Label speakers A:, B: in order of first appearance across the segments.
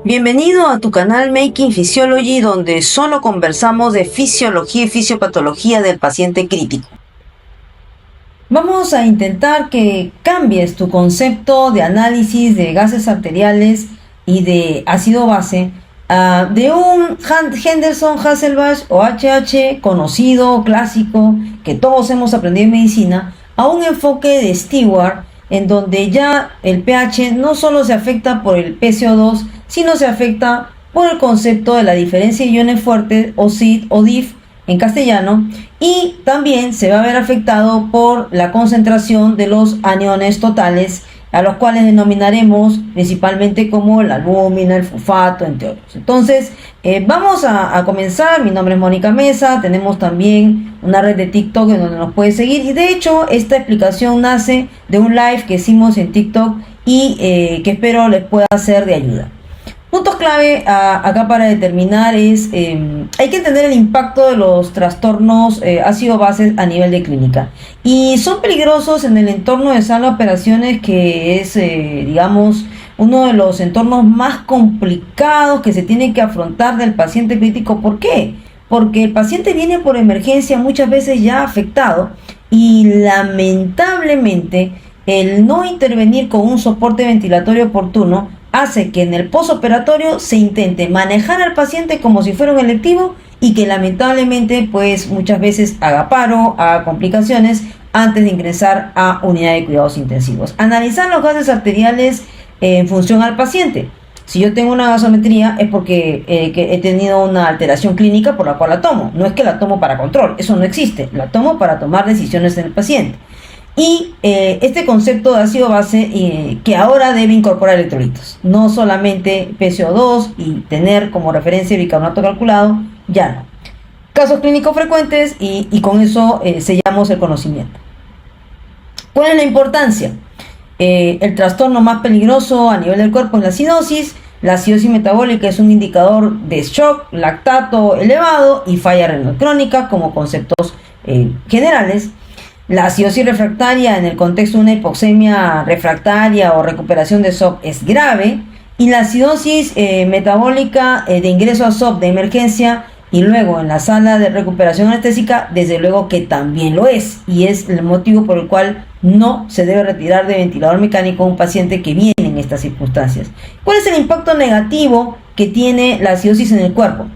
A: Bienvenido a tu canal Making Physiology, donde solo conversamos de fisiología y fisiopatología del paciente crítico. Vamos a intentar que cambies tu concepto de análisis de gases arteriales y de ácido base de un Henderson, Hasselbalch o HH conocido, clásico, que todos hemos aprendido en medicina, a un enfoque de Stewart, en donde ya el pH no solo se afecta por el PCO2, sino se afecta por el concepto de la diferencia de iones fuertes, o SID o DIF en castellano, y también se va a ver afectado por la concentración de los aniones totales, a los cuales denominaremos principalmente como la albúmina, el fosfato, entre otros. Entonces, vamos a comenzar. Mi nombre es Mónica Mesa, tenemos también una red de TikTok en donde nos puedes seguir, y de hecho esta explicación nace de un live que hicimos en TikTok y que espero les pueda ser de ayuda. Puntos clave acá para determinar es, hay que entender el impacto de los trastornos ácido-bases a nivel de clínica. Y son peligrosos en el entorno de sala de operaciones, que es, digamos, uno de los entornos más complicados que se tiene que afrontar del paciente crítico. ¿Por qué? Porque el paciente viene por emergencia muchas veces ya afectado, y lamentablemente el no intervenir con un soporte ventilatorio oportuno hace que en el postoperatorio se intente manejar al paciente como si fuera un electivo, y que lamentablemente pues muchas veces haga paro, haga complicaciones antes de ingresar a unidad de cuidados intensivos. Analizar los gases arteriales en función al paciente. Si yo tengo una gasometría es porque que he tenido una alteración clínica por la cual la tomo. No es que la tomo para control, eso no existe. La tomo para tomar decisiones en el paciente. Y este concepto de ácido base que ahora debe incorporar electrolitos, no solamente PCO2 y tener como referencia bicarbonato calculado, ya no. Casos clínicos frecuentes y con eso sellamos el conocimiento. ¿Cuál es la importancia? El trastorno más peligroso a nivel del cuerpo es la acidosis. La acidosis metabólica es un indicador de shock, lactato elevado y falla renal crónica como conceptos generales. La acidosis refractaria en el contexto de una hipoxemia refractaria o recuperación de SOP es grave, y la acidosis metabólica de ingreso a SOP de emergencia y luego en la sala de recuperación anestésica, desde luego que también lo es, y es el motivo por el cual no se debe retirar de ventilador mecánico a un paciente que viene en estas circunstancias. ¿Cuál es el impacto negativo que tiene la acidosis en el cuerpo?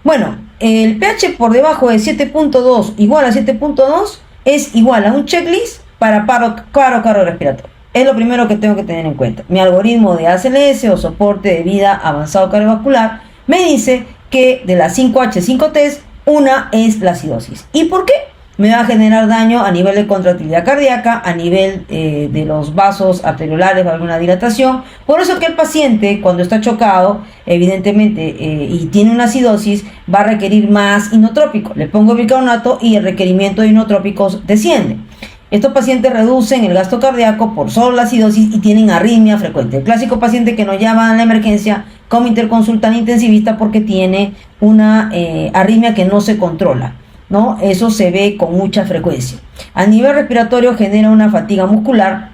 A: Bueno, el pH por debajo de 7.2 igual a 7.2 es igual a un checklist para paro cardiorrespiratorio. Es lo primero que tengo que tener en cuenta. Mi algoritmo de ACLS o soporte de vida avanzado cardiovascular me dice que de las 5H, 5Ts, una es la acidosis. ¿Y por qué? Me va a generar daño a nivel de contractilidad cardíaca, a nivel de los vasos arteriolares, va a haber una dilatación. Por eso que el paciente, cuando está chocado, evidentemente, y tiene una acidosis, va a requerir más inotrópico. Le pongo bicarbonato y el requerimiento de inotrópicos desciende. Estos pacientes reducen el gasto cardíaco por solo la acidosis y tienen arritmia frecuente. El clásico paciente que nos llama a la emergencia como interconsulta al intensivista porque tiene una arritmia que no se controla, ¿no? Eso se ve con mucha frecuencia. A nivel respiratorio genera una fatiga muscular.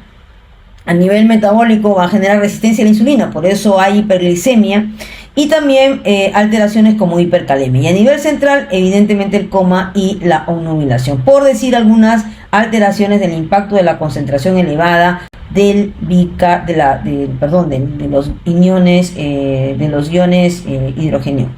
A: A nivel metabólico va a generar resistencia a la insulina, por eso hay hiperglicemia, y también alteraciones como hipercalemia. Y a nivel central, evidentemente el coma y la obnubilación, por decir algunas alteraciones del impacto de la concentración elevada de los iones hidrogenio.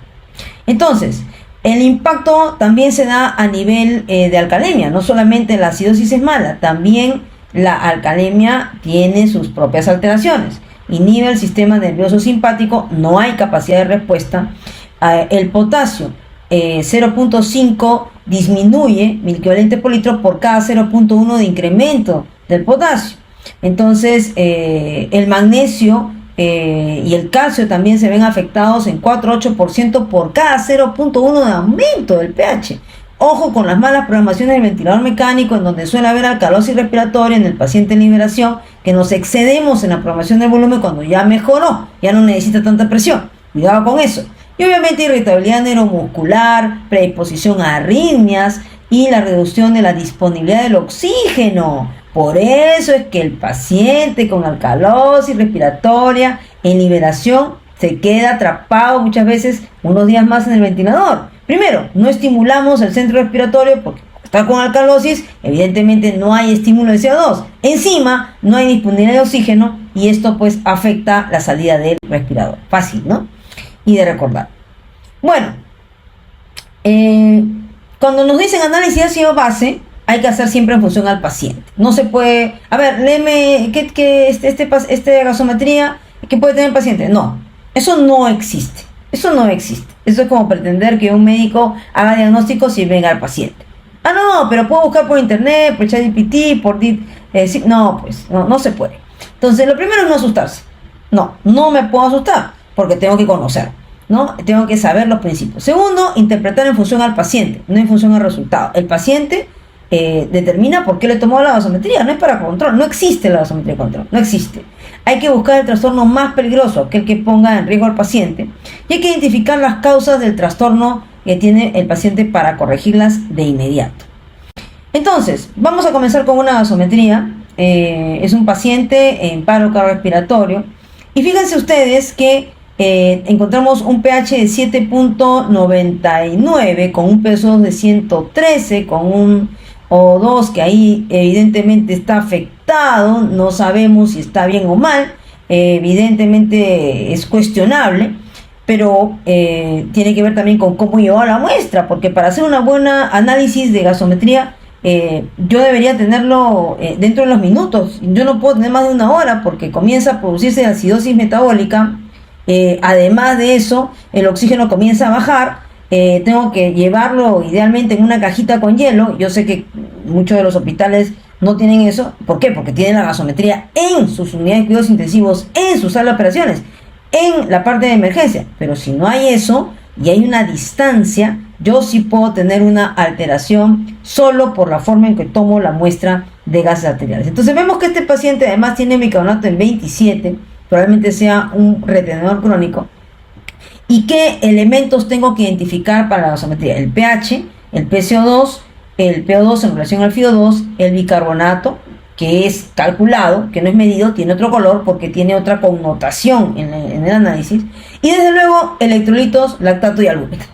A: Entonces, el impacto también se da a nivel de alcalemia. No solamente la acidosis es mala, también la alcalemia tiene sus propias alteraciones. Inhibe el sistema nervioso simpático, no hay capacidad de respuesta. El potasio 0.5 disminuye miliequivalente por litro por cada 0.1 de incremento del potasio. Entonces el magnesio y el calcio también se ven afectados en 4-8% por cada 0.1 de aumento del pH. Ojo con las malas programaciones del ventilador mecánico, en donde suele haber alcalosis respiratoria en el paciente en liberación, que nos excedemos en la programación del volumen cuando ya mejoró, ya no necesita tanta presión. Cuidado con eso. Y obviamente irritabilidad neuromuscular, predisposición a arritmias y la reducción de la disponibilidad del oxígeno. Por eso es que el paciente con alcalosis respiratoria en liberación se queda atrapado muchas veces unos días más en el ventilador. Primero, no estimulamos el centro respiratorio porque está con alcalosis, evidentemente no hay estímulo de CO2. Encima, no hay disponibilidad de oxígeno y esto pues afecta la salida del respirador. Fácil, ¿no? Y de recordar. Bueno, cuando nos dicen análisis de ácido base, hay que hacer siempre en función al paciente. No se puede, a ver, léeme esta gasometría, ¿qué puede tener el paciente? No, eso no existe. Eso no existe. Eso es como pretender que un médico haga diagnósticos y venga al paciente. Ah, no, pero puedo buscar por internet, por ChatGPT, no, pues, no se puede. Entonces, lo primero es no asustarse. No me puedo asustar, porque tengo que conocer, ¿no? Tengo que saber los principios. Segundo, interpretar en función al paciente, no en función al resultado. El paciente determina por qué le tomó la gasometría, no es para control, no existe la gasometría de control, no existe. Hay que buscar el trastorno más peligroso, aquel que ponga en riesgo al paciente, y hay que identificar las causas del trastorno que tiene el paciente para corregirlas de inmediato. Entonces, vamos a comenzar con una gasometría. Es un paciente en paro cardiorrespiratorio, y fíjense ustedes que encontramos un pH de 7.99 con un peso de 113, con un O2 que ahí evidentemente está afectado, no sabemos si está bien o mal, evidentemente es cuestionable, pero tiene que ver también con cómo llevó la muestra, porque para hacer una buena análisis de gasometría yo debería tenerlo dentro de los minutos. Yo no puedo tener más de una hora porque comienza a producirse acidosis metabólica. Además de eso, el oxígeno comienza a bajar. Tengo que llevarlo idealmente en una cajita con hielo. Yo sé que muchos de los hospitales no tienen eso. ¿Por qué? Porque tienen la gasometría en sus unidades de cuidados intensivos, en su sala de operaciones, en la parte de emergencia. Pero si no hay eso y hay una distancia, yo sí puedo tener una alteración solo por la forma en que tomo la muestra de gases arteriales. Entonces vemos que este paciente además tiene bicarbonato en 27, probablemente sea un retenedor crónico. ¿Y qué elementos tengo que identificar para la gasometría? El pH, el PCO2, el PO2 en relación al FiO2, el bicarbonato, que es calculado, que no es medido, tiene otro color porque tiene otra connotación en el análisis. Y desde luego electrolitos, lactato y albúmina.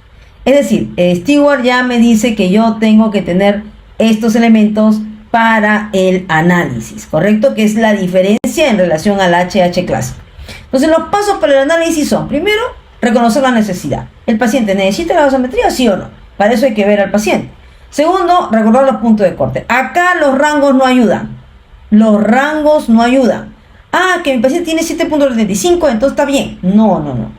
A: Es decir, Stewart ya me dice que yo tengo que tener estos elementos para el análisis, ¿correcto? Que es la diferencia en relación al HH clásico. Entonces los pasos para el análisis son, primero, reconocer la necesidad. ¿El paciente necesita la gasometría, sí o no? Para eso hay que ver al paciente. Segundo, recordar los puntos de corte. Acá los rangos no ayudan. Los rangos no ayudan. Ah, que mi paciente tiene 7.35, entonces está bien. No.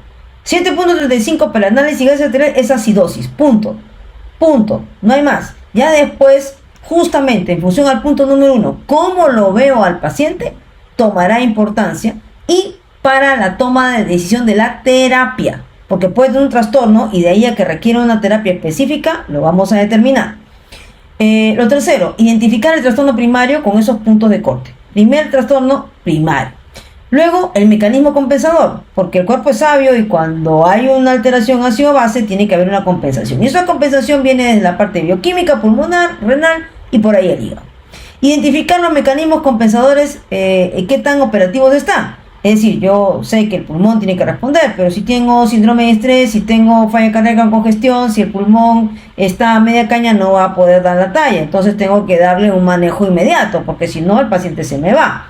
A: 7.35 para el análisis de gases arteriales es acidosis. Punto. No hay más. Ya después, justamente en función al punto número 1, cómo lo veo al paciente, tomará importancia y para la toma de decisión de la terapia. Porque puede tener un trastorno y de ahí a que requiere una terapia específica, lo vamos a determinar. Lo tercero, identificar el trastorno primario con esos puntos de corte. Primer trastorno primario. Luego, el mecanismo compensador, porque el cuerpo es sabio y cuando hay una alteración ácido-base tiene que haber una compensación. Y esa compensación viene desde la parte bioquímica, pulmonar, renal y por ahí el hígado. Identificar los mecanismos compensadores, qué tan operativos están. Es decir, yo sé que el pulmón tiene que responder, pero si tengo síndrome de estrés, si tengo falla cardíaca con congestión, si el pulmón está a media caña, no va a poder dar la talla. Entonces tengo que darle un manejo inmediato, porque si no, el paciente se me va.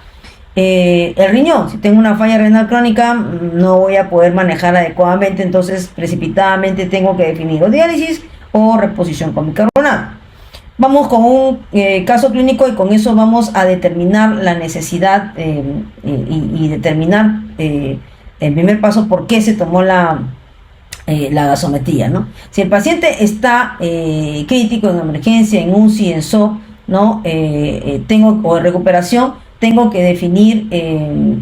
A: El riñón, si tengo una falla renal crónica, no voy a poder manejar adecuadamente, entonces precipitadamente tengo que definir o diálisis o reposición con bicarbonato. Vamos con un caso clínico y con eso vamos a determinar la necesidad y determinar el primer paso por qué se tomó la gasometría, ¿no? Si el paciente está crítico en emergencia, en UCI, en SOP, ¿no? O en recuperación, tengo que definir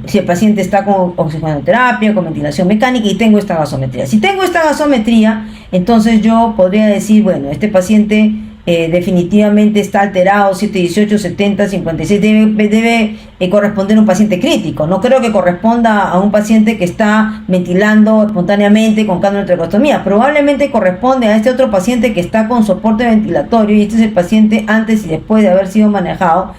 A: si el paciente está con oxigenoterapia, con ventilación mecánica y tengo esta gasometría. Si tengo esta gasometría, entonces yo podría decir, bueno, este paciente definitivamente está alterado, 718, 70, 56, debe corresponder a un paciente crítico. No creo que corresponda a un paciente que está ventilando espontáneamente con canalotracostomía. Probablemente corresponde a este otro paciente que está con soporte ventilatorio y este es el paciente antes y después de haber sido manejado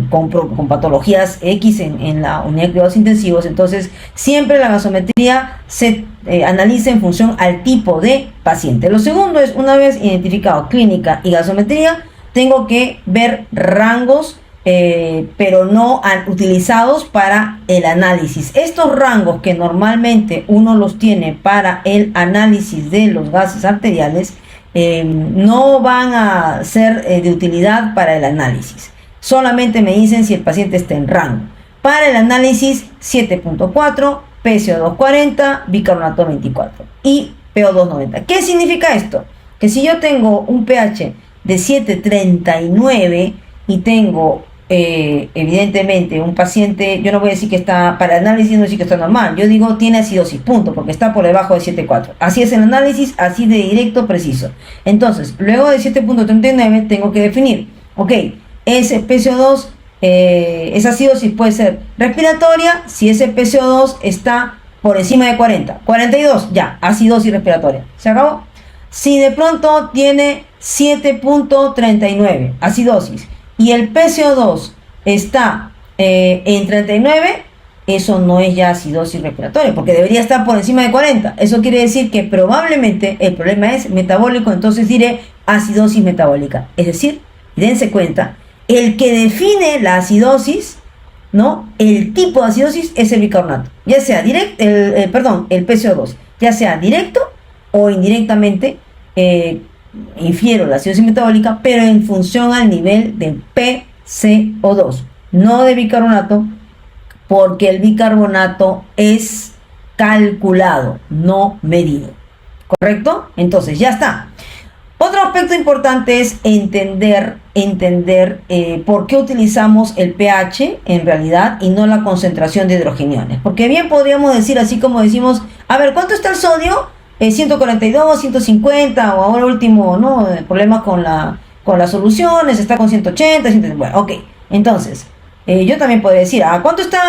A: con patologías X en la unidad de cuidados intensivos. Entonces, siempre la gasometría se analiza en función al tipo de paciente. Lo segundo es, una vez identificado clínica y gasometría, tengo que ver rangos, pero no utilizados para el análisis. Estos rangos que normalmente uno los tiene para el análisis de los gases arteriales, no van a ser de utilidad para el análisis. Solamente me dicen si el paciente está en rango. Para el análisis, 7.4, PCO2 40, bicarbonato 24 y PO2 90. ¿Qué significa esto? Que si yo tengo un pH de 7.39 y tengo evidentemente un paciente, yo no voy a decir que está, para el análisis no decir que está normal, yo digo tiene acidosis, punto, porque está por debajo de 7.4. Así es el análisis, así de directo, preciso. Entonces, luego de 7.39 tengo que definir, ok, ese PCO2, esa acidosis puede ser respiratoria si ese PCO2 está por encima de 40, 42, ya, acidosis respiratoria, ¿se acabó? Si de pronto tiene 7.39, acidosis, y el PCO2 está en 39, eso no es ya acidosis respiratoria, porque debería estar por encima de 40. Eso quiere decir que probablemente el problema es metabólico, entonces diré acidosis metabólica. Es decir, dense cuenta, el que define la acidosis, ¿no? El tipo de acidosis es el bicarbonato, ya sea directo, el PCO2, ya sea directo o indirectamente, infiero la acidosis metabólica, pero en función al nivel del PCO2, no de bicarbonato, porque el bicarbonato es calculado, no medido. ¿Correcto? Entonces ya está. Otro aspecto importante es entender por qué utilizamos el pH en realidad y no la concentración de hidrogeniones. Porque bien podríamos decir, así como decimos, a ver, ¿cuánto está el sodio? 142, 150, o ahora último, ¿no? Problemas con las soluciones, está con 180, 170. Bueno, ok. Entonces, yo también puedo decir, ¿cuánto está,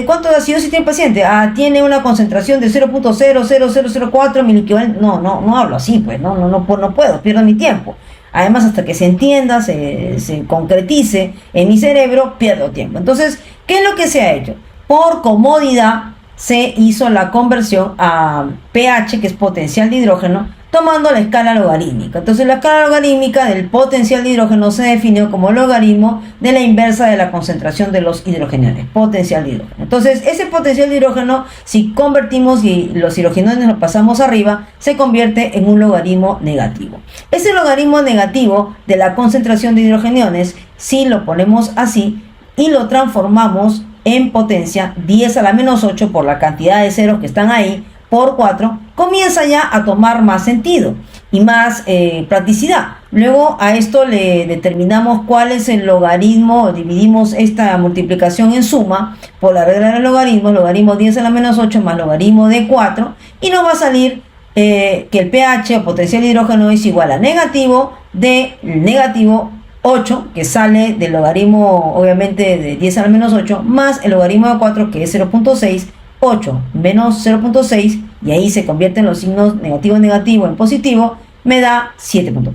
A: cuánto de acidosis tiene el paciente? Tiene una concentración de 0.00004 miliequivalente. No hablo así, pues, no puedo, pierdo mi tiempo. Además, hasta que se entienda, se concretice en mi cerebro, pierdo tiempo. Entonces, ¿qué es lo que se ha hecho? Por comodidad, se hizo la conversión a pH, que es potencial de hidrógeno, tomando la escala logarítmica. Entonces, la escala logarítmica del potencial de hidrógeno se definió como logaritmo de la inversa de la concentración de los hidrogeniones, potencial de hidrógeno. Entonces, ese potencial de hidrógeno, si convertimos y los hidrogeniones los pasamos arriba, se convierte en un logaritmo negativo. Ese logaritmo negativo de la concentración de hidrogeniones, si lo ponemos así y lo transformamos en potencia 10 a la menos 8 por la cantidad de ceros que están ahí, por 4, comienza ya a tomar más sentido y más practicidad. Luego a esto le determinamos cuál es el logaritmo, dividimos esta multiplicación en suma por la regla de los logaritmos, logaritmo 10 a la menos 8 más logaritmo de 4, y nos va a salir que el pH o potencial de hidrógeno es igual a negativo de negativo 8, que sale del logaritmo obviamente de 10 a la menos 8, más el logaritmo de 4, que es 0.6, 8 menos 0.6, y ahí se convierten los signos negativo negativo en positivo, me da 7.4.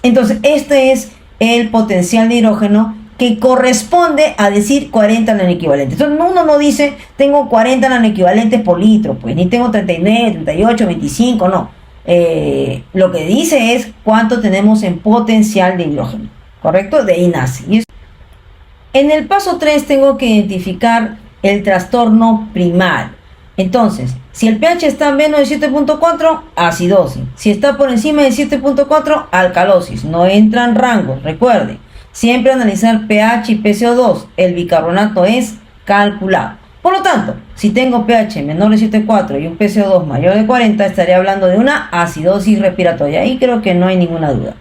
A: Entonces, este es el potencial de hidrógeno que corresponde a decir 40 nanoequivalentes. Entonces, uno no dice, tengo 40 nanoequivalentes por litro, pues, ni tengo 39, 38, 25, no. Lo que dice es cuánto tenemos en potencial de hidrógeno, ¿correcto? De ahí nace. En el paso 3 tengo que identificar el trastorno primario. Entonces, si el pH está menos de 7.4, acidosis. Si está por encima de 7.4, alcalosis. No entran rangos, recuerden. Siempre analizar pH y PCO2. El bicarbonato es calculado. Por lo tanto, si tengo pH menor de 7.4 y un PCO2 mayor de 40, estaré hablando de una acidosis respiratoria. Ahí creo que no hay ninguna duda.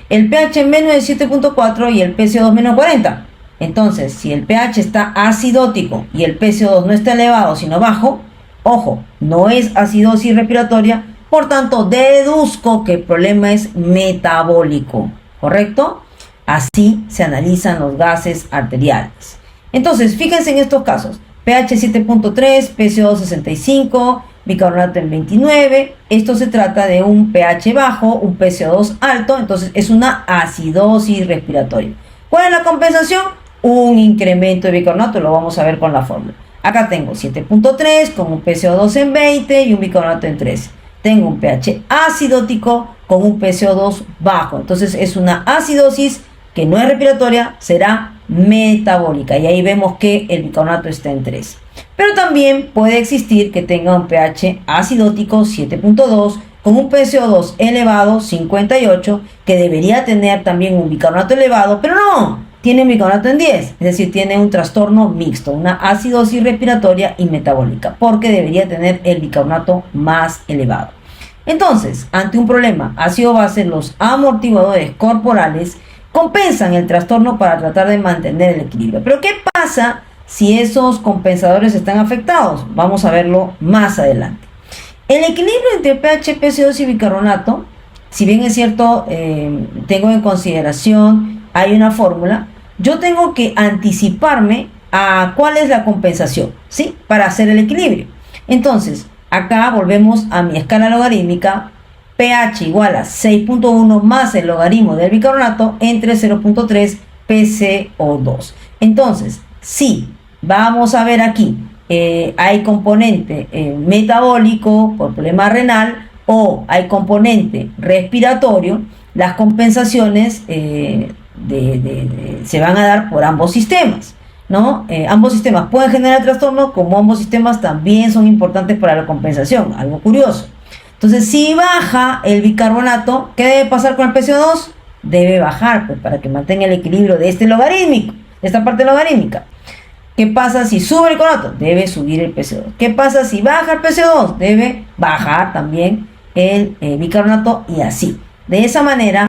A: El pH menos de 7.4 y el PCO2 menos 40. Entonces, si el pH está acidótico y el PCO2 no está elevado, sino bajo, ojo, no es acidosis respiratoria, por tanto, deduzco que el problema es metabólico, ¿correcto? Así se analizan los gases arteriales. Entonces, fíjense en estos casos. pH 7.3, PCO2 65, bicarbonato en 29. Esto se trata de un pH bajo, un PCO2 alto, entonces es una acidosis respiratoria. ¿Cuál es la compensación? Un incremento de bicarbonato, lo vamos a ver con la fórmula. Acá tengo 7.3 con un PCO2 en 20 y un bicarbonato en 13. Tengo un pH acidótico con un PCO2 bajo. Entonces es una acidosis que no es respiratoria, será metabólica. Y ahí vemos que el bicarbonato está en 3. Pero también puede existir que tenga un pH acidótico 7.2 con un PCO2 elevado 58, que debería tener también un bicarbonato elevado, pero no, tiene un bicarbonato en 10, es decir, tiene un trastorno mixto, una acidosis respiratoria y metabólica, porque debería tener el bicarbonato más elevado. Entonces, ante un problema ácido-base, los amortiguadores corporales compensan el trastorno para tratar de mantener el equilibrio. Pero ¿qué pasa si esos compensadores están afectados? Vamos a verlo más adelante. El equilibrio entre pH, PCO2 y bicarbonato, si bien es cierto, tengo en consideración, hay una fórmula, yo tengo que anticiparme a cuál es la compensación, ¿sí? Para hacer el equilibrio. Entonces, acá volvemos a mi escala logarítmica, pH igual a 6.1 más el logaritmo del bicarbonato entre 0.3 PCO2. Entonces, sí, vamos a ver aquí, hay componente metabólico por problema renal o hay componente respiratorio, las compensaciones se van a dar por ambos sistemas, ¿no? Ambos sistemas pueden generar trastorno, como ambos sistemas también son importantes para la compensación, algo curioso. Entonces, si baja el bicarbonato, ¿qué debe pasar con el PCO2? Debe bajar, pues, para que mantenga el equilibrio de este logarítmico, de esta parte logarítmica. ¿Qué pasa si sube el bicarbonato? Debe subir el PCO2. ¿Qué pasa si baja el PCO2? Debe bajar también el bicarbonato y así. De esa manera,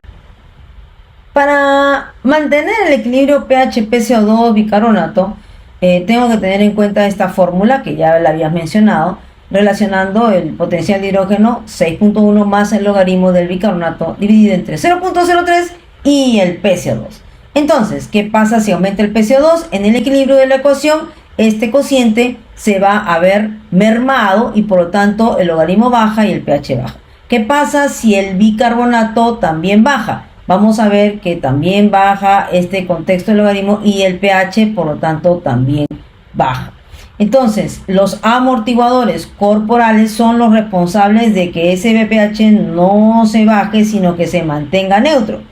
A: para mantener el equilibrio pH, PCO2, bicarbonato, tengo que tener en cuenta esta fórmula que ya la habías mencionado, relacionando el potencial de hidrógeno 6.1 más el logaritmo del bicarbonato dividido entre 0.03 y el PCO2. Entonces, ¿qué pasa si aumenta el PCO2? En el equilibrio de la ecuación, este cociente se va a ver mermado y por lo tanto el logaritmo baja y el pH baja. ¿Qué pasa si el bicarbonato también baja? Vamos a ver que también baja este contexto del logaritmo y el pH por lo tanto también baja. Entonces, los amortiguadores corporales son los responsables de que ese BPH no se baje, sino que se mantenga neutro.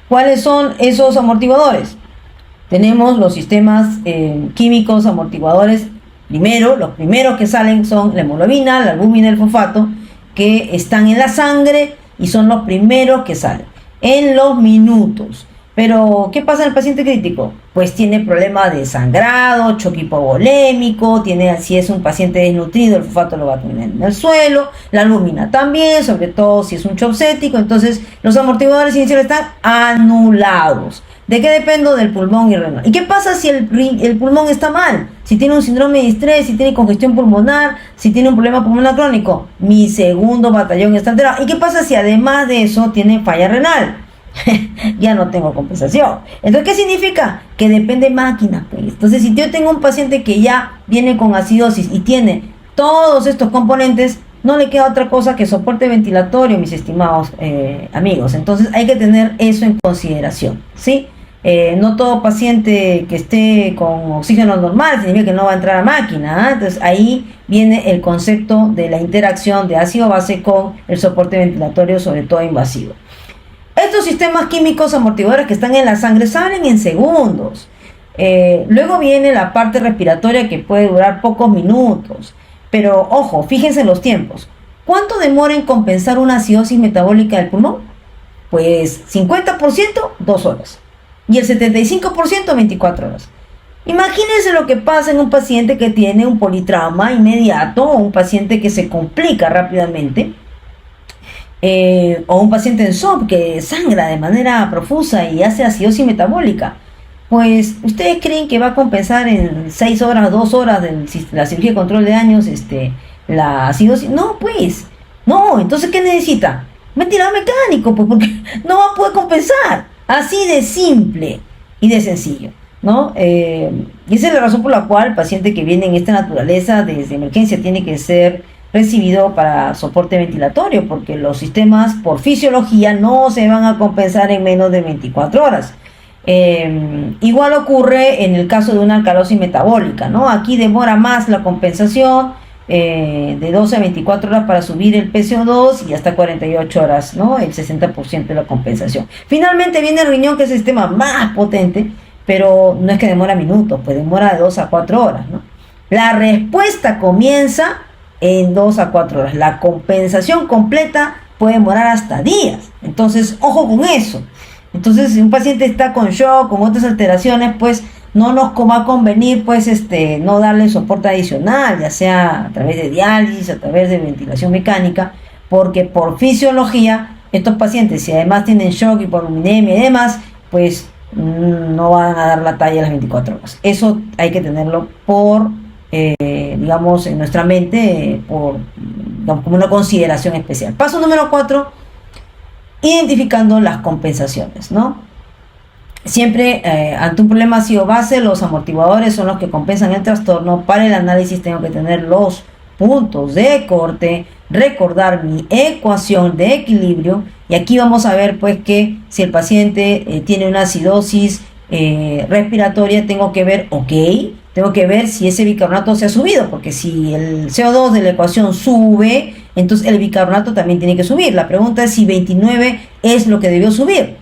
A: ¿Cuáles son esos amortiguadores? Tenemos los sistemas químicos amortiguadores. Los primeros que salen son la hemoglobina, la albúmina y el fosfato, que están en la sangre y son los primeros que salen en los minutos. Pero, ¿qué pasa en el paciente crítico? Pues tiene problemas de sangrado, choque hipovolémico, si es un paciente desnutrido, el fosfato lo va a tener en el suelo, la albúmina también, sobre todo si es un shock séptico. Entonces, los amortiguadores iniciales están anulados. ¿De qué dependo? Del pulmón y renal. ¿Y qué pasa si el pulmón está mal? Si tiene un síndrome de estrés, si tiene congestión pulmonar, si tiene un problema pulmonar crónico, mi segundo batallón está alterado. ¿Y qué pasa si además de eso tiene falla renal? Ya no tengo compensación. Entonces, ¿qué significa? Que depende de máquinas, pues. Entonces, si yo tengo un paciente que ya viene con acidosis y tiene todos estos componentes, no le queda otra cosa que soporte ventilatorio, mis estimados amigos. Entonces, hay que tener eso en consideración, ¿sí? No todo paciente que esté con oxígeno normal significa que no va a entrar a máquina, ¿eh? Entonces, ahí viene el concepto de la interacción de ácido-base con el soporte ventilatorio, sobre todo invasivo. Estos sistemas químicos amortiguadores que están en la sangre salen en segundos. Luego viene la parte respiratoria que puede durar pocos minutos. Pero ojo, fíjense en los tiempos. ¿Cuánto demora en compensar una acidosis metabólica del pulmón? Pues 50%, 2 horas. Y el 75%, 24 horas. Imagínense lo que pasa en un paciente que tiene un politrauma inmediato o un paciente que se complica rápidamente. O un paciente en SOP que sangra de manera profusa y hace acidosis metabólica. Pues, ¿ustedes creen que va a compensar en 6 horas, 2 horas de la cirugía de control de daños la acidosis? No, pues. No, entonces, ¿qué necesita? Ventilador mecánico, pues, porque no va a poder compensar. Así de simple y de sencillo, ¿no? Y esa es la razón por la cual el paciente que viene en esta naturaleza desde emergencia tiene que ser recibido para soporte ventilatorio, porque los sistemas por fisiología no se van a compensar en menos de 24 horas. Igual ocurre en el caso de una alcalosis metabólica, ¿no? Aquí demora más la compensación, de 12 a 24 horas para subir el PCO2 y hasta 48 horas, ¿no? El 60% de la compensación. Finalmente viene el riñón, que es el sistema más potente, pero no es que demora minutos, pues demora de 2 a 4 horas, ¿no? La respuesta comienza en 2 a 4 horas. La compensación completa puede demorar hasta días. Entonces, ojo con eso. Entonces, si un paciente está con shock, con otras alteraciones, pues no nos va a convenir, pues, no darle soporte adicional, ya sea a través de diálisis, a través de ventilación mecánica, porque por fisiología, estos pacientes, si además tienen shock, hipovoluminemia y demás, pues no van a dar la talla a las 24 horas. Eso hay que tenerlo digamos, en nuestra mente, digamos, como una consideración especial. Paso número 4, identificando las compensaciones, ¿no? Siempre ante un problema ácido-base, los amortiguadores son los que compensan el trastorno. Para el análisis tengo que tener los puntos de corte, recordar mi ecuación de equilibrio, y aquí vamos a ver pues que si el paciente tiene una acidosis respiratoria, tengo que ver si ese bicarbonato se ha subido, porque si el CO2 de la ecuación sube, entonces el bicarbonato también tiene que subir. La pregunta es si 29 es lo que debió subir,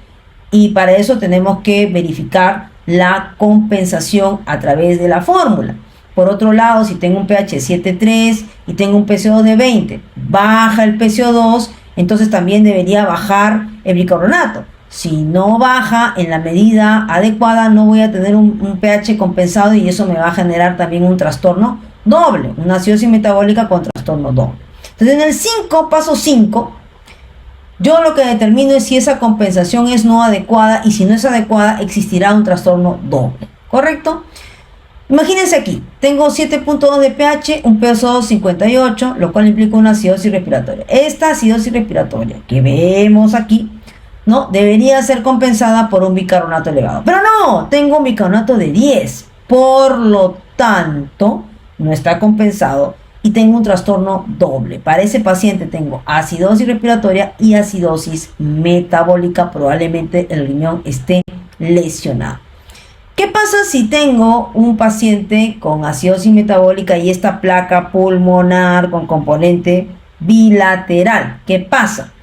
A: y para eso tenemos que verificar la compensación a través de la fórmula. Por otro lado, si tengo un pH 7,3 y tengo un PCO de 20, baja el PCO2, entonces también debería bajar el bicarbonato. Si no baja en la medida adecuada, no voy a tener un pH compensado, y eso me va a generar también un trastorno doble, una acidosis metabólica con trastorno doble. Entonces, en el paso 5, yo lo que determino es si esa compensación es no adecuada, y si no es adecuada, existirá un trastorno doble, ¿correcto? Imagínense aquí, tengo 7,2 de pH, un PCO2 58, lo cual implica una acidosis respiratoria. Esta acidosis respiratoria que vemos aquí, ¿no?, debería ser compensada por un bicarbonato elevado. Pero no, tengo un bicarbonato de 10, por lo tanto, no está compensado y tengo un trastorno doble. Para ese paciente tengo acidosis respiratoria y acidosis metabólica, probablemente el riñón esté lesionado. ¿Qué pasa si tengo un paciente con acidosis metabólica y esta placa pulmonar con componente bilateral? ¿Qué pasa?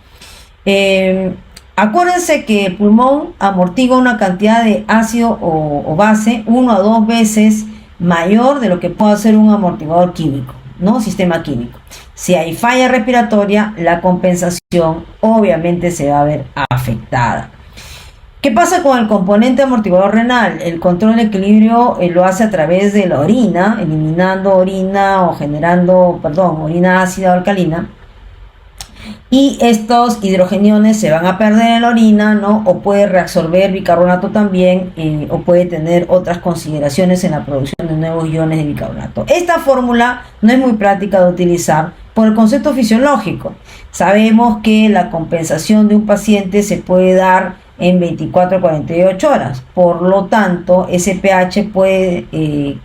A: Acuérdense que el pulmón amortigua una cantidad de ácido o base 1 a 2 veces mayor de lo que puede hacer un amortiguador químico, ¿no? Sistema químico. Si hay falla respiratoria, la compensación obviamente se va a ver afectada. ¿Qué pasa con el componente amortiguador renal? El control de equilibrio lo hace a través de la orina, eliminando orina orina ácida o alcalina. Y estos hidrogeniones se van a perder en la orina, ¿no? O puede reabsorber bicarbonato también, o puede tener otras consideraciones en la producción de nuevos iones de bicarbonato. Esta fórmula no es muy práctica de utilizar por el concepto fisiológico. Sabemos que la compensación de un paciente se puede dar en 24 a 48 horas. Por lo tanto, ese pH puede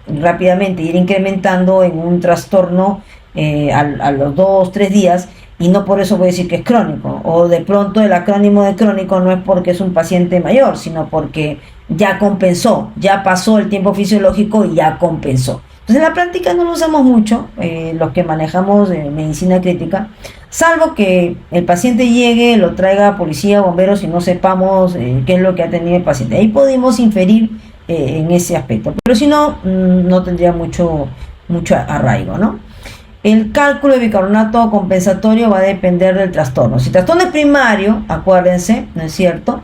A: rápidamente ir incrementando en un trastorno a los 2-3 días, y no por eso voy a decir que es crónico. O de pronto el acrónimo de crónico no es porque es un paciente mayor, sino porque ya compensó, ya pasó el tiempo fisiológico y ya compensó. Entonces en la práctica no lo usamos mucho, los que manejamos medicina crítica, salvo que el paciente llegue, lo traiga policía, bomberos y no sepamos qué es lo que ha tenido el paciente. Ahí podemos inferir en ese aspecto, pero si no, no tendría mucho arraigo, ¿no? El cálculo de bicarbonato compensatorio va a depender del trastorno. Si el trastorno es primario, acuérdense, ¿no es cierto?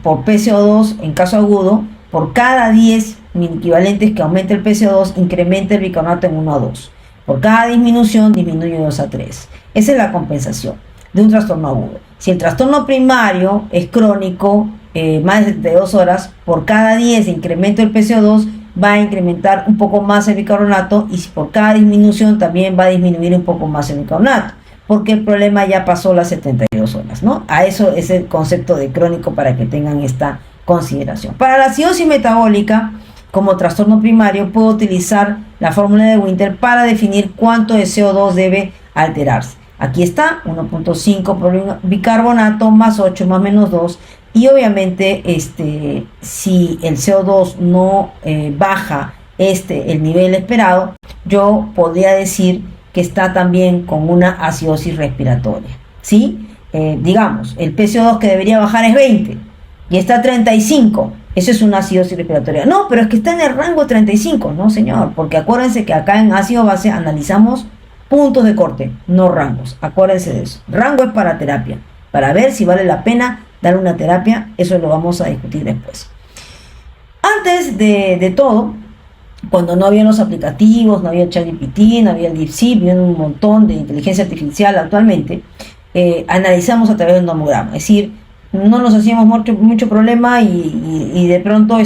A: Por PCO2, en caso agudo, por cada 10 equivalentes que aumente el PCO2, incrementa el bicarbonato en 1 a 2. Por cada disminución, disminuye de 2 a 3. Esa es la compensación de un trastorno agudo. Si el trastorno primario es crónico, más de 2 horas, por cada 10 de incremento del PCO2, va a incrementar un poco más el bicarbonato, y por cada disminución también va a disminuir un poco más el bicarbonato, porque el problema ya pasó las 72 horas, ¿no? A eso es el concepto de crónico, para que tengan esta consideración. Para la acidosis metabólica, como trastorno primario, puedo utilizar la fórmula de Winter para definir cuánto de CO2 debe alterarse. Aquí está, 1,5 por bicarbonato más 8 más menos 2, y obviamente si el CO2 no baja el nivel esperado, yo podría decir que está también con una acidosis respiratoria, ¿sí? Digamos, el PCO2 que debería bajar es 20 y está a 35, eso es una acidosis respiratoria. No, pero es que está en el rango 35, no señor, porque acuérdense que acá en ácido base analizamos puntos de corte, no rangos, acuérdense de eso. Rango es para terapia, para ver si vale la pena dar una terapia, eso lo vamos a discutir después. Antes de todo, cuando no había los aplicativos, no había ChatGPT, no había el DeepSeek, había un montón de inteligencia artificial actualmente, analizamos a través del nomograma, es decir, no nos hacíamos mucho problema y de pronto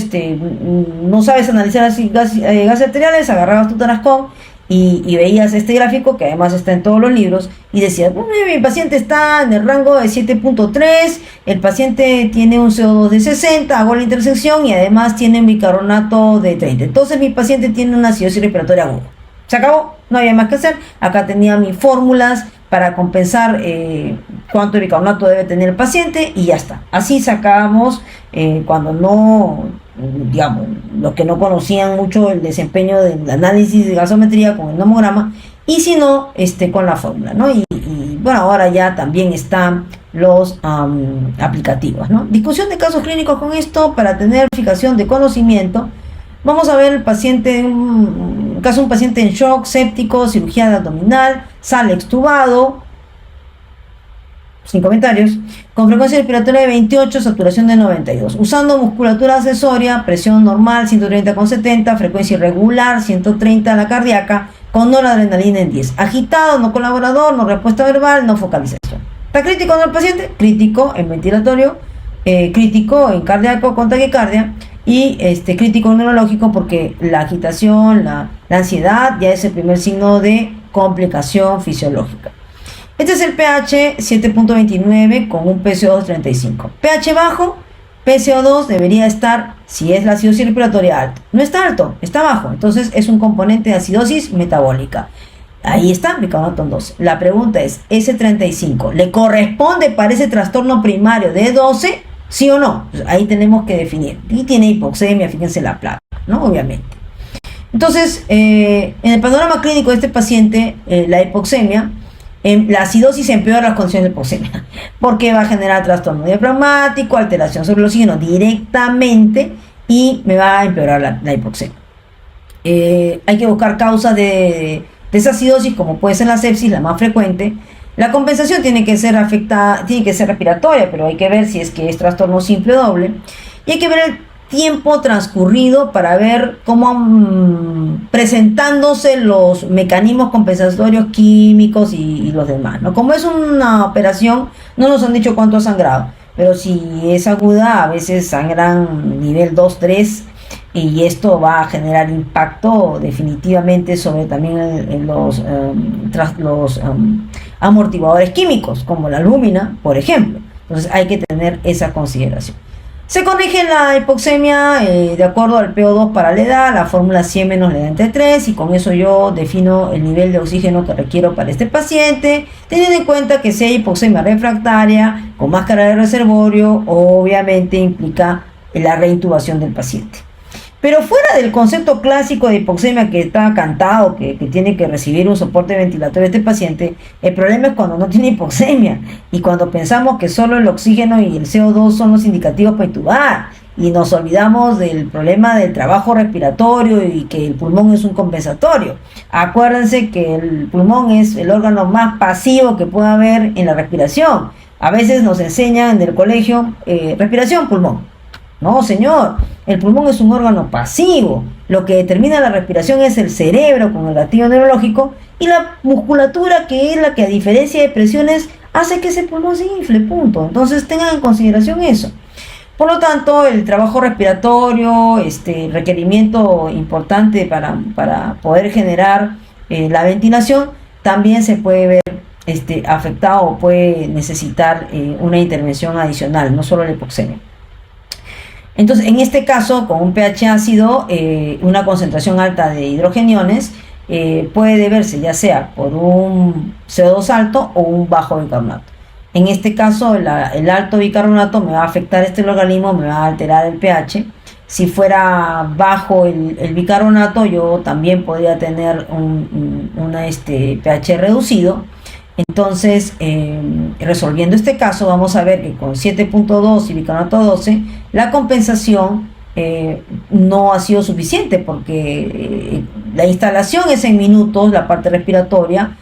A: no sabes analizar así gases arteriales, agarrabas tu Tarascón y veías este gráfico que además está en todos los libros y decías, mi paciente está en el rango de 7.3, el paciente tiene un CO2 de 60, hago la intersección y además tiene un bicarbonato de 30, entonces mi paciente tiene una acidosis respiratoria aguda. Se acabó, no había más que hacer. Acá tenía mis fórmulas para compensar cuánto de bicarbonato debe tener el paciente y ya está. Así sacábamos cuando no, digamos, los que no conocían mucho el desempeño del análisis de gasometría con el nomograma y si no, con la fórmula, ¿no? Y bueno, ahora ya también están los aplicativos, ¿no? Discusión de casos clínicos con esto para tener fijación de conocimiento. Vamos a ver el paciente, un caso de un paciente en shock, séptico, cirugía abdominal, sale extubado, sin comentarios, con frecuencia respiratoria de 28, saturación de 92, usando musculatura accesoria, presión normal 130/70, frecuencia irregular 130 la cardíaca, con noradrenalina en 10, agitado, no colaborador, no respuesta verbal, no focalización. ¿Está crítico en el paciente? Crítico en ventilatorio, crítico en cardíaco con taquicardia, y crítico neurológico porque la agitación, la ansiedad ya es el primer signo de complicación fisiológica. Este es el pH 7.29 con un PCO2 35. pH bajo, PCO2 debería estar, si es la acidosis respiratoria, alto. No está alto, está bajo, entonces es un componente de acidosis metabólica. Ahí está, bicarbonato en 12. La pregunta es, ese 35, ¿le corresponde para ese trastorno primario de 12? ¿Sí o no? Pues ahí tenemos que definir. Y tiene hipoxemia, fíjense la placa, ¿no? Obviamente. Entonces, en el panorama clínico de este paciente, la hipoxemia, la acidosis empeora las condiciones de hipoxemia, porque va a generar trastorno diafragmático, alteración sobre el oxígeno directamente y me va a empeorar la hipoxemia. Hay que buscar causas de esa acidosis, como puede ser la sepsis, la más frecuente. La compensación tiene que ser respiratoria, pero hay que ver si es que es trastorno simple o doble. Y hay que ver el tiempo transcurrido para ver cómo presentándose los mecanismos compensatorios químicos y los demás, ¿no? Como es una operación, no nos han dicho cuánto ha sangrado, pero si es aguda, a veces sangran nivel 2, 3, y esto va a generar impacto definitivamente sobre también los amortiguadores químicos, como la albúmina, por ejemplo. Entonces hay que tener esa consideración. Se corrige la hipoxemia de acuerdo al PO2 para la edad, la fórmula 100 menos la edad entre 3, y con eso yo defino el nivel de oxígeno que requiero para este paciente, teniendo en cuenta que si hay hipoxemia refractaria, con máscara de reservorio, obviamente implica la reintubación del paciente. Pero fuera del concepto clásico de hipoxemia que está cantado, que tiene que recibir un soporte ventilatorio este paciente, el problema es cuando no tiene hipoxemia y cuando pensamos que solo el oxígeno y el CO2 son los indicativos para intubar y nos olvidamos del problema del trabajo respiratorio y que el pulmón es un compensatorio. Acuérdense que el pulmón es el órgano más pasivo que puede haber en la respiración. A veces nos enseñan en el colegio, respiración, pulmón. No, señor, el pulmón es un órgano pasivo. Lo que determina la respiración es el cerebro con el gatillo neurológico y la musculatura, que es la que a diferencia de presiones hace que ese pulmón se infle, punto. Entonces tengan en consideración eso. Por lo tanto, el trabajo respiratorio, requerimiento importante para poder generar la ventilación, también se puede ver afectado o puede necesitar una intervención adicional, no solo la hipoxemia. Entonces, en este caso, con un pH ácido, una concentración alta de hidrogeniones puede deberse ya sea por un CO2 alto o un bajo bicarbonato. En este caso, el alto bicarbonato me va a afectar este organismo, me va a alterar el pH. Si fuera bajo el bicarbonato, yo también podría tener un pH reducido. Entonces, resolviendo este caso, vamos a ver que con 7.2 y bicarbonato 12, la compensación no ha sido suficiente porque la instalación es en minutos, la parte respiratoria,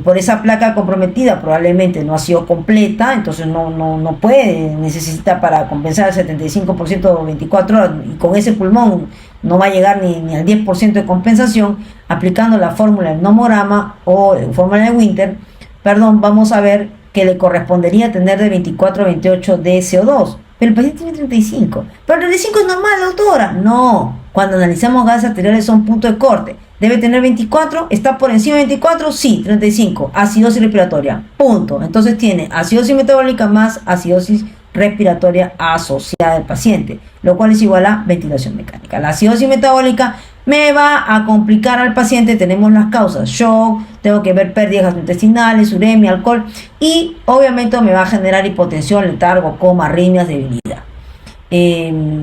A: por esa placa comprometida probablemente no ha sido completa, entonces no puede, necesita para compensar el 75% 24 horas, y con ese pulmón no va a llegar ni al 10% de compensación. Aplicando la fórmula del nomograma o fórmula de Winter, vamos a ver que le correspondería tener de 24 a 28 de CO2, pero el paciente tiene 35. Pero 35 es normal, doctora. No, cuando analizamos gases arteriales son punto de corte. Debe tener 24, está por encima de 24, sí, 35, acidosis respiratoria, punto. Entonces tiene acidosis metabólica más acidosis respiratoria asociada del paciente, lo cual es igual a ventilación mecánica. La acidosis metabólica me va a complicar al paciente. Tenemos las causas: shock, tengo que ver pérdidas gastrointestinales, uremia, alcohol, y obviamente me va a generar hipotensión, letargo, coma, arritmias, debilidad.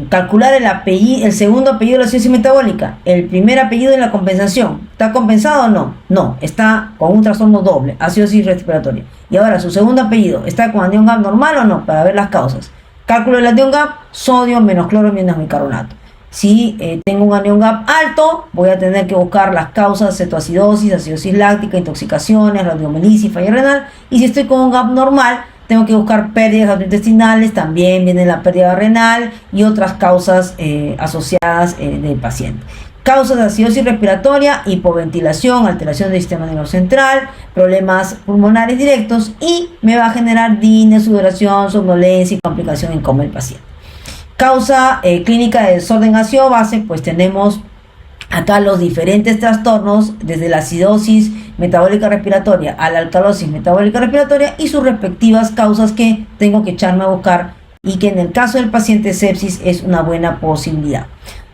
A: Calcular el segundo apellido de la acidosis metabólica, el primer apellido de la compensación. ¿Está compensado o no? No, está con un trastorno doble, acidosis respiratoria. Y ahora su segundo apellido, ¿está con anión GAP normal o no? Para ver las causas. Cálculo del anión GAP: sodio menos cloro menos bicarbonato. Si tengo un anión GAP alto, voy a tener que buscar las causas: cetoacidosis, acidosis láctica, intoxicaciones, radiomielitis, falla renal. Y si estoy con un GAP normal, tengo que buscar pérdidas gastrointestinales, también viene la pérdida renal y otras causas asociadas del paciente. Causas de acidosis respiratoria: hipoventilación, alteración del sistema nervioso central, problemas pulmonares directos, y me va a generar disnea, sudoración, somnolencia y complicación en coma el paciente. Causa clínica de desorden ácido-base, pues tenemos acá los diferentes trastornos, desde la acidosis metabólica respiratoria a la alcalosis metabólica respiratoria y sus respectivas causas que tengo que echarme a buscar, y que en el caso del paciente sepsis es una buena posibilidad.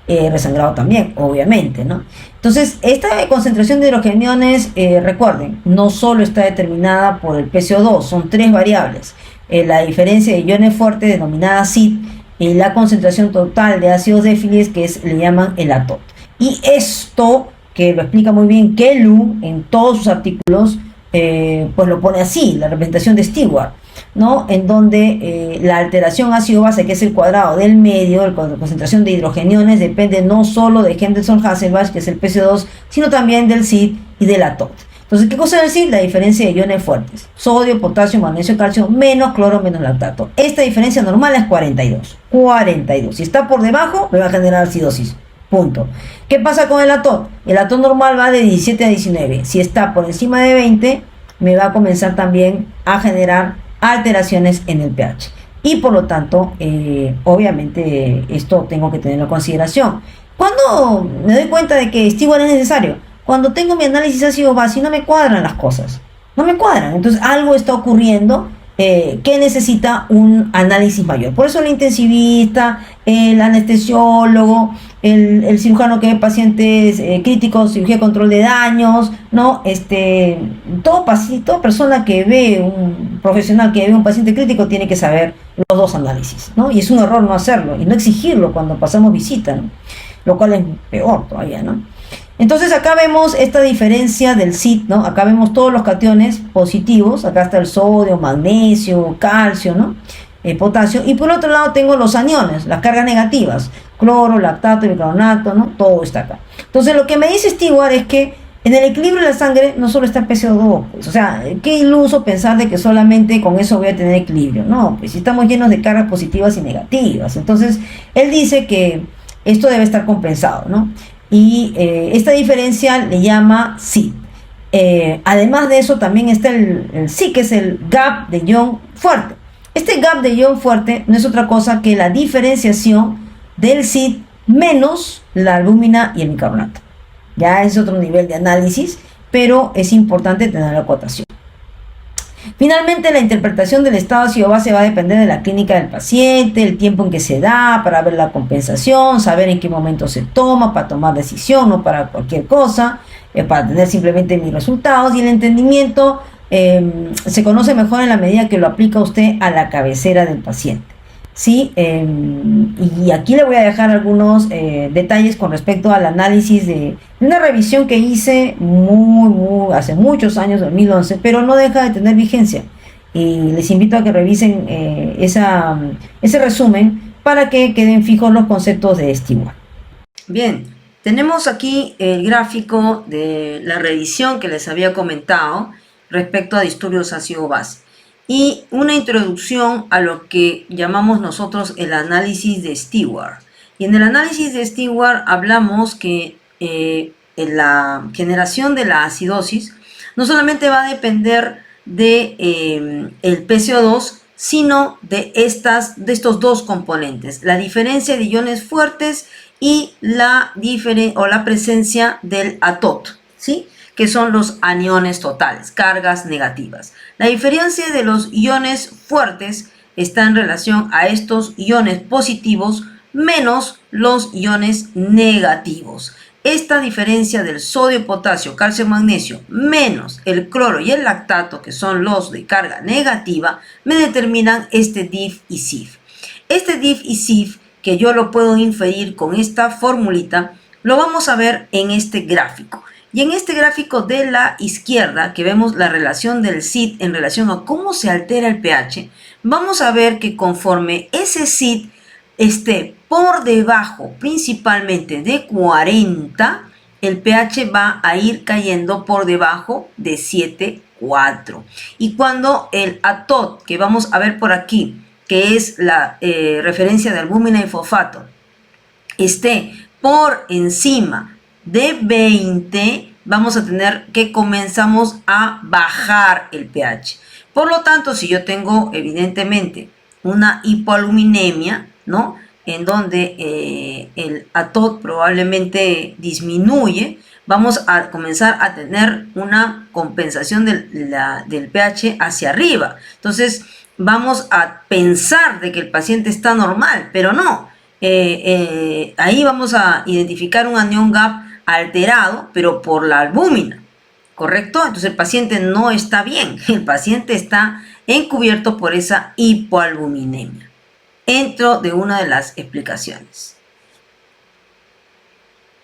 A: Resangrado también, obviamente, ¿no? Entonces, esta concentración de hidrogeniones, recuerden, no solo está determinada por el PCO2, son tres variables: la diferencia de iones fuertes, denominada CID, y la concentración total de ácidos défiles, que le llaman el ATOT. Y esto, que lo explica muy bien Kelu en todos sus artículos, pues lo pone así: la representación de Stewart, ¿no? En donde la alteración ácido-base, que es el cuadrado del medio, la concentración de hidrogeniones, depende no solo de Henderson-Hasselbalch, que es el PCO2, sino también del CID y del ATOT. Entonces, ¿qué cosa es el CID? La diferencia de iones fuertes: sodio, potasio, magnesio, calcio, menos cloro, menos lactato. Esta diferencia normal es 42. 42. Si está por debajo, me va a generar acidosis. Punto. ¿Qué pasa con el ATOT? El ATOT normal va de 17 a 19. Si está por encima de 20, me va a comenzar también a generar alteraciones en el pH. Y por lo tanto, obviamente, esto tengo que tenerlo en consideración. ¿Cuándo me doy cuenta de que Stewart es necesario? Cuando tengo mi análisis ácido-base y no me cuadran las cosas. No me cuadran. Entonces, algo está ocurriendo que necesita un análisis mayor. Por eso el intensivista, el anestesiólogo, el cirujano que ve pacientes críticos, cirugía de control de daños, ¿no? Toda persona que ve un profesional que ve un paciente crítico tiene que saber los dos análisis, ¿no? Y es un error no hacerlo y no exigirlo cuando pasamos visita, ¿no? Lo cual es peor todavía, ¿no? Entonces acá vemos esta diferencia del CID, ¿no? Acá vemos todos los cationes positivos. Acá está el sodio, magnesio, calcio, ¿no? Potasio. Y por otro lado tengo los aniones, las cargas negativas: cloro, lactato, bicarbonato, ¿no? Todo está acá. Entonces lo que me dice Stewart es que en el equilibrio de la sangre no solo está el PCO2, pues. O sea, qué iluso pensar de que solamente con eso voy a tener equilibrio. No, pues estamos llenos de cargas positivas y negativas. Entonces él dice que esto debe estar compensado, ¿no? Y esta diferencia le llama CID. Además de eso también está el CID, que es el gap de ion fuerte. Este gap de ion fuerte no es otra cosa que la diferenciación del CID menos la albúmina y el bicarbonato. Ya es otro nivel de análisis, pero es importante tener la acotación. Finalmente, la interpretación del estado ácido-base va a depender de la clínica del paciente, el tiempo en que se da para ver la compensación, saber en qué momento se toma para tomar decisión, no para cualquier cosa, para tener simplemente mis resultados, y el entendimiento se conoce mejor en la medida que lo aplica usted a la cabecera del paciente. ¿Sí? Y aquí le voy a dejar algunos detalles con respecto al análisis de una revisión que hice hace muchos años, 2011, pero no deja de tener vigencia. Y les invito a que revisen ese resumen para que queden fijos los conceptos de Stewart. Bien, tenemos aquí el gráfico de la revisión que les había comentado respecto a disturbios ácido-base y una introducción a lo que llamamos nosotros el análisis de Stewart. Y en el análisis de Stewart hablamos que en la generación de la acidosis no solamente va a depender de el PCO2, sino de estos dos componentes, la diferencia de iones fuertes y la presencia del ATOT, ¿sí? Que son los aniones totales, cargas negativas. La diferencia de los iones fuertes está en relación a estos iones positivos menos los iones negativos. Esta diferencia del sodio, potasio, calcio, magnesio, menos el cloro y el lactato, que son los de carga negativa, me determinan este DIF y SIF. Este DIF y SIF, que yo lo puedo inferir con esta formulita, lo vamos a ver en este gráfico. Y en este gráfico de la izquierda, que vemos la relación del SID en relación a cómo se altera el pH, vamos a ver que conforme ese SID esté por debajo principalmente de 40, el pH va a ir cayendo por debajo de 7,4. Y cuando el ATOT, que vamos a ver por aquí, que es la referencia de albúmina y fosfato, esté por encima de 20, vamos a tener que comenzamos a bajar el pH. Por lo tanto, si yo tengo evidentemente una hipoaluminemia, ¿no? En donde el ATOT probablemente disminuye, vamos a comenzar a tener una compensación del pH hacia arriba. Entonces, vamos a pensar de que el paciente está normal, pero no. Ahí vamos a identificar un anión gap alterado, pero por la albúmina, ¿correcto? Entonces el paciente no está bien, el paciente está encubierto por esa hipoalbuminemia. Entro de una de las explicaciones.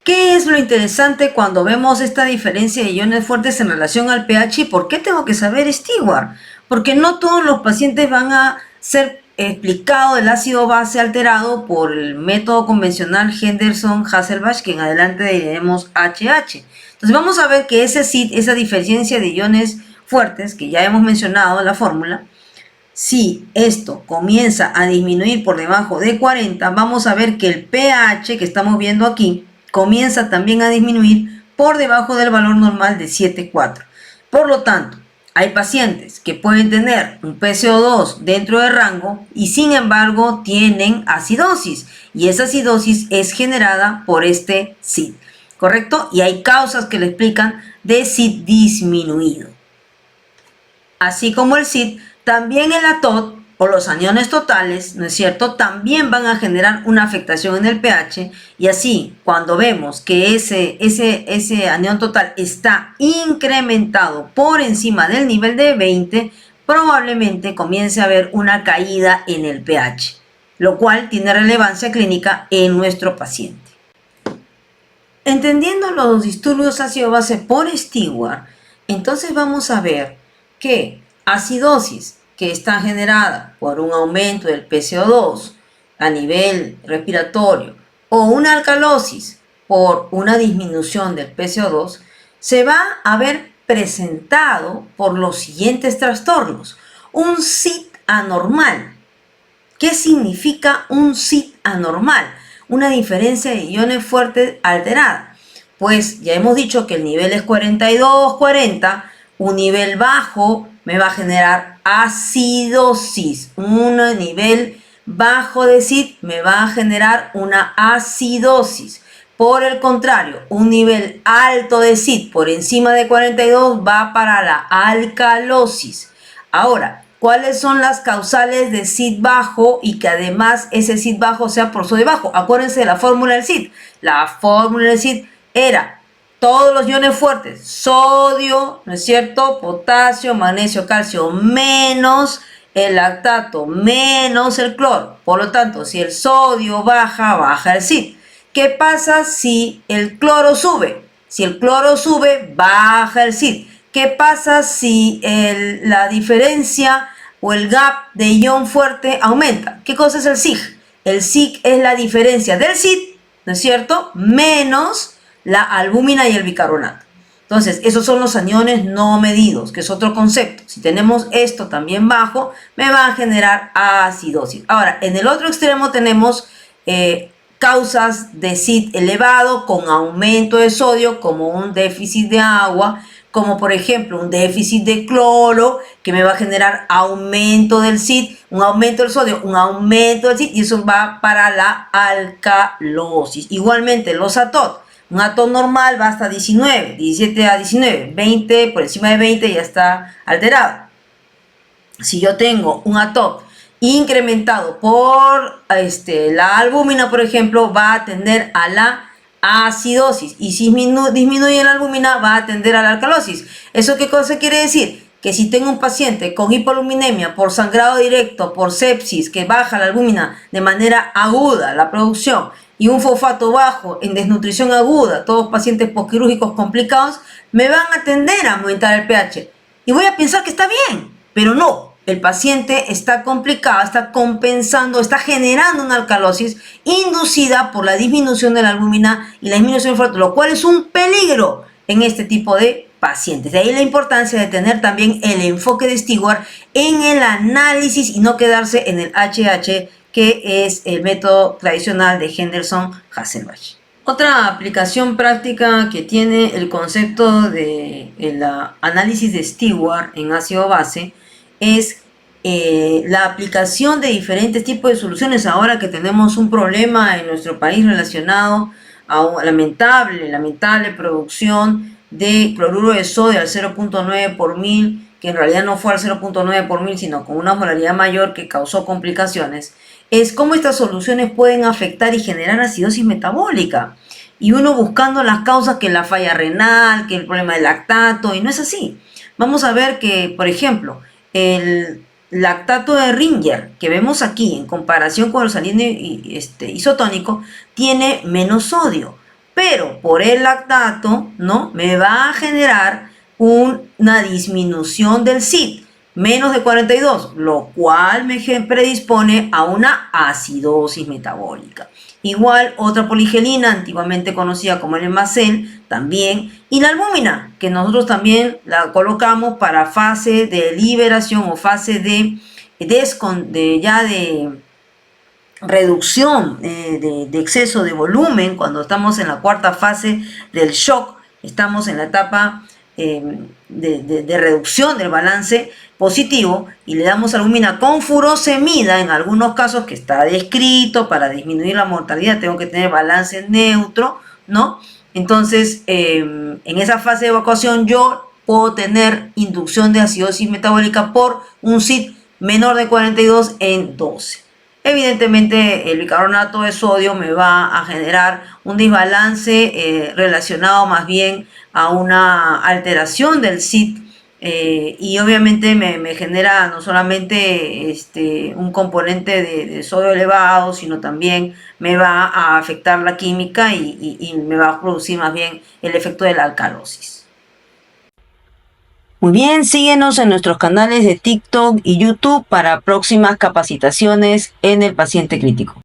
A: ¿Qué es lo interesante cuando vemos esta diferencia de iones fuertes en relación al pH? ¿Y por qué tengo que saber Stewart? Porque no todos los pacientes van a ser explicados el ácido base alterado por el método convencional Henderson-Hasselbalch, que en adelante diremos HH. Entonces vamos a ver que esa diferencia de iones fuertes, que ya hemos mencionado en la fórmula, si esto comienza a disminuir por debajo de 40, vamos a ver que el pH que estamos viendo aquí comienza también a disminuir por debajo del valor normal de 7,4. Por lo tanto, hay pacientes que pueden tener un PCO2 dentro del rango y sin embargo tienen acidosis, y esa acidosis es generada por este SID, ¿correcto? Y hay causas que le explican de SID disminuido. Así como el SID, también el ATOT o los aniones totales, ¿no es cierto?, también van a generar una afectación en el pH, y así cuando vemos que ese anión total está incrementado por encima del nivel de 20, probablemente comience a haber una caída en el pH, lo cual tiene relevancia clínica en nuestro paciente. Entendiendo los disturbios ácido-base por Stewart, entonces vamos a ver que acidosis que está generada por un aumento del PCO2 a nivel respiratorio o una alcalosis por una disminución del PCO2 se va a ver presentado por los siguientes trastornos. Un SID anormal. ¿Qué significa un SID anormal? Una diferencia de iones fuertes alterada. Pues ya hemos dicho que el nivel es 42-40, un nivel bajo me va a generar acidosis. Un nivel bajo de SID me va a generar una acidosis. Por el contrario, un nivel alto de SID por encima de 42 va para la alcalosis. Ahora, ¿cuáles son las causales de SID bajo y que además ese SID bajo sea por sodio bajo? Acuérdense de la fórmula del SID. La fórmula del SID era todos los iones fuertes, sodio, ¿no es cierto?, potasio, magnesio, calcio, menos el lactato, menos el cloro. Por lo tanto, si el sodio baja, baja el CID. ¿Qué pasa si el cloro sube? Si el cloro sube, baja el CID. ¿Qué pasa si la diferencia o el gap de ion fuerte aumenta? ¿Qué cosa es el SIG? El SIG es la diferencia del CID, ¿no es cierto?, menos la albúmina y el bicarbonato. Entonces, esos son los aniones no medidos, que es otro concepto. Si tenemos esto también bajo, me va a generar acidosis. Ahora, en el otro extremo tenemos causas de CID elevado con aumento de sodio, como un déficit de agua, como por ejemplo un déficit de cloro, que me va a generar aumento del CID, un aumento del sodio, un aumento del CID, y eso va para la alcalosis. Igualmente los ATOT. Un ATOT normal va hasta 19, 17 a 19, 20, por encima de 20 ya está alterado. Si yo tengo un ATOT incrementado por la albúmina, por ejemplo, va a tender a la acidosis. Y si disminuye la albúmina, va a tender a la alcalosis. ¿Eso qué cosa quiere decir? Que si tengo un paciente con hipoaluminemia por sangrado directo, por sepsis, que baja la albúmina de manera aguda, la producción, y un fosfato bajo en desnutrición aguda, todos pacientes posquirúrgicos complicados, me van a tender a aumentar el pH. Y voy a pensar que está bien, pero no. El paciente está complicado, está compensando, está generando una alcalosis inducida por la disminución de la albúmina y la disminución del fosfato, lo cual es un peligro en este tipo de pacientes. De ahí la importancia de tener también el enfoque de Stewart en el análisis y no quedarse en el HH, que es el método tradicional de Henderson-Hasselbalch. Otra aplicación práctica que tiene el concepto de análisis de Stewart en ácido base es la aplicación de diferentes tipos de soluciones. Ahora que tenemos un problema en nuestro país relacionado a lamentable producción de cloruro de sodio al 0.9 por mil, que en realidad no fue al 0.9 por mil, sino con una molaridad mayor que causó complicaciones, es cómo estas soluciones pueden afectar y generar acidosis metabólica. Y uno buscando las causas, que la falla renal, que el problema del lactato, y no es así. Vamos a ver que, por ejemplo, el lactato de Ringer que vemos aquí en comparación con el salino isotónico tiene menos sodio, pero por el lactato, ¿no?, me va a generar una disminución del CID, menos de 42, lo cual me predispone a una acidosis metabólica. Igual otra poligelina, antiguamente conocida como el Emacel, también, y la albúmina, que nosotros también la colocamos para fase de liberación o fase de reducción de exceso de volumen. Cuando estamos en la cuarta fase del shock, estamos en la etapa de reducción del balance positivo, y le damos albúmina con furosemida en algunos casos, que está descrito para disminuir la mortalidad, tengo que tener balance neutro, ¿no? Entonces, en esa fase de evacuación yo puedo tener inducción de acidosis metabólica por un CID menor de 42 en 12. Evidentemente, el bicarbonato de sodio me va a generar un desbalance relacionado más bien a una alteración del CID, y obviamente me genera no solamente un componente de sodio elevado, sino también me va a afectar la química y me va a producir más bien el efecto de la alcalosis. Muy bien, síguenos en nuestros canales de TikTok y YouTube para próximas capacitaciones en el paciente crítico.